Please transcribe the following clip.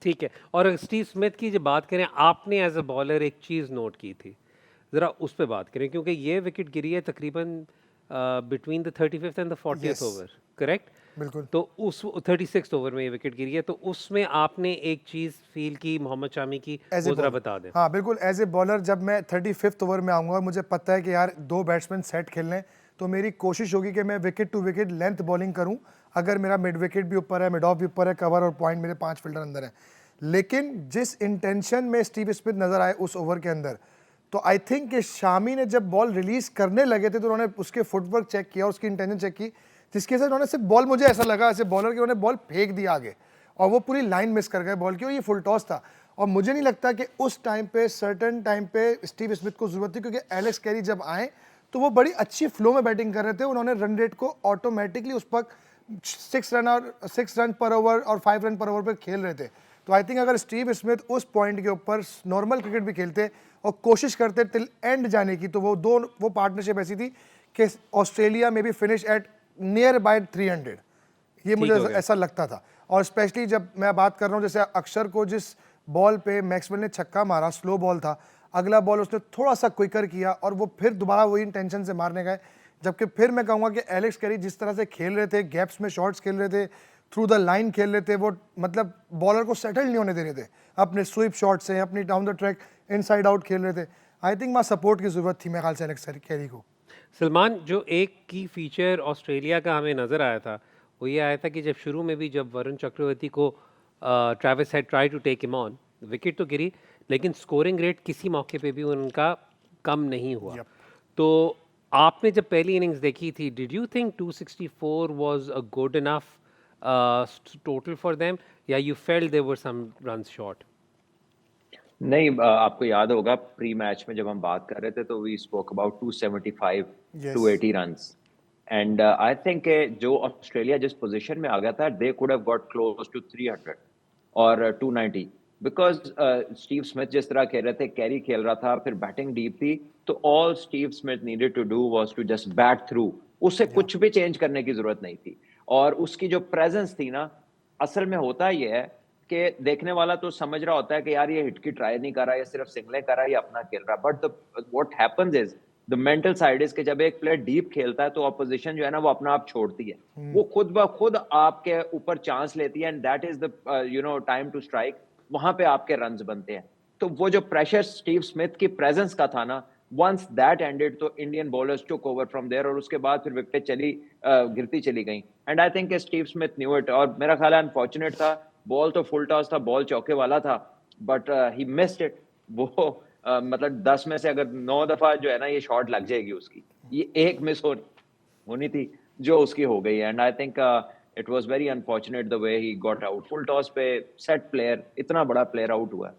ठीक है। और अगर स्टीव स्मिथ की जब बात करें, आपने एज अ बॉलर एक चीज़ नोट की थी, ज़रा उस पे बात करें, क्योंकि ये विकेट गिरी है तकरीबन between the 35th and the 40th yes, over, correct? बिल्कुल। तो उस 36th ओवर में ये विकेट गिरी है, तो उसमें आपने एक चीज़ फील की मोहम्मद शामी की, एज़ ए वो ज़रा बॉलर, बता दें। हाँ बिल्कुल, एज़ ए बॉलर जब मैं 35th ओवर में आऊँगा और मुझे पता है कि यार 2 बैट्समैन सेट खेलने हैं, तो मेरी कोशिश होगी कि मैं wicket to wicket length bowling करूँ। अगर मेरा मिड विकेट भी ऊपर है, मिड ऑफ भी ऊपर है, कवर और पॉइंट मेरे 5 फील्डर अंदर हैं। लेकिन जिस इंटेंशन में स्टीव स्मिथ नज़र आए उस ओवर के अंदर, तो आई थिंक कि शामी ने जब बॉल रिलीज़ करने लगे थे, तो उन्होंने उसके फुटवर्क चेक किया, उसकी इंटेंशन चेक की, जिसकी वजह से उन्होंने सिर्फ बॉल, मुझे ऐसा लगा एज़ ए बॉलर कि उन्होंने बॉल फेंक दिया आगे और वो पूरी लाइन मिस कर गए बॉल की, और ये फुल टॉस था। और मुझे नहीं लगता कि उस टाइम पे, सर्टेन टाइम पे स्टीव स्मिथ को ज़रूरत थी, क्योंकि एलेक्स कैरी जब आए तो वो बड़ी अच्छी फ्लो में बैटिंग कर रहे थे। उन्होंने रन रेट को ऑटोमेटिकली उस वक्त 6 रन पर ओवर और 5 रन पर ओवर पर खेल रहे थे। तो आई थिंक अगर स्टीव स्मिथ उस पॉइंट के ऊपर नॉर्मल क्रिकेट भी खेलते और कोशिश करते टिल एंड जाने की, तो वो पार्टनरशिप ऐसी थी कि ऑस्ट्रेलिया में भी फिनिश एट नियर बाय 300, ये मुझे ठीक हो गया। ऐसा लगता था। और स्पेशली जब मैं बात कर रहा हूँ, जैसे अक्षर को जिस बॉल पे मैक्सवेल ने छक्का मारा, स्लो बॉल था, अगला बॉल उसने थोड़ा सा क्विकर किया और वो फिर दोबारा वही इंटेंशन से मारने गए। जबकि फिर मैं कहूँगा कि एलेक्स कैरी जिस तरह से खेल रहे थे, गैप्स में शॉट्स खेल रहे थे, थ्रू द लाइन खेल रहे थे, वो मतलब बॉलर को सेटल नहीं होने दे रहे थे अपने स्वीप शॉट से, अपनी down the track inside out खेल रहे थे। आई थिंक वहाँ सपोर्ट की ज़रूरत थी मेरे ख्याल से एलेक्स कैरी को। सलमान, जो एक की फीचर ऑस्ट्रेलिया का हमें नज़र आया था, वो ये आया था कि जब शुरू में भी जब वरुण चक्रवर्ती को Travis Head try to take him on, wicket तो गिरी, लेकिन स्कोरिंग रेट किसी मौके पे भी उनका कम नहीं हुआ। यप। तो आपने जब पहली इनिंग्स देखी थी, did you think 264 was a good enough total for them, या you felt there were some runs short? नहीं, आपको याद होगा प्री मैच में जब हम बात कर रहे थे तो we spoke about 275 yes. 280 runs. And I think जो ऑस्ट्रेलिया जिस पोजीशन में आ गया था, they could have got close to 300 और 290, बिकॉज स्टीव स्मिथ जिस तरह खेल रहे थे, कैरी खेल रहा था, फिर बैटिंग डीप थी, तो all Steve Smith needed to do was to just bat through. उसे या कुछ भी चेंज करने की जरूरत नहीं थी। और उसकी जो प्रेजेंस थी ना, असल में होता ये है कि देखने वाला तो समझ रहा होता है कि यार ये हिट की ट्राई नहीं कर रहा, ये सिर्फ सिंगलें कर रहा है, ये अपना खेल रहा है, but what happens is the mental side is कि जब एक प्लेयर डीप खेलता है तो ऑपोजिशन जो है ना वो अपना आप छोड़ती है, वो खुद ब खुद आपके ऊपर चांस लेती है, and that is the time to strike. वहां पे आपके रन्स बनते हैं। तो वो जो प्रेशर स्टीव स्मिथ की प्रेजेंस का था ना, वंस दैट एंडेड तो Indian bowlers took over from there, और उसके बाद फिर विकेट गिरती चली गई। And I think Steve Smith knew it, और मेरा ख्याल है अनफॉर्चुनेट था, बॉल तो फुल टॉस था, बॉल चौके वाला था, बट ही मिस्ड इट। वो मतलब 10 में से अगर 9 दफा जो है ना ये शॉट लग जाएगी उसकी, ये एक मिस होनी थी जो उसकी हो गई। And I think it was very unfortunate the way he got out. Full toss पे सेट प्लेयर, इतना बड़ा प्लेयर आउट हुआ है।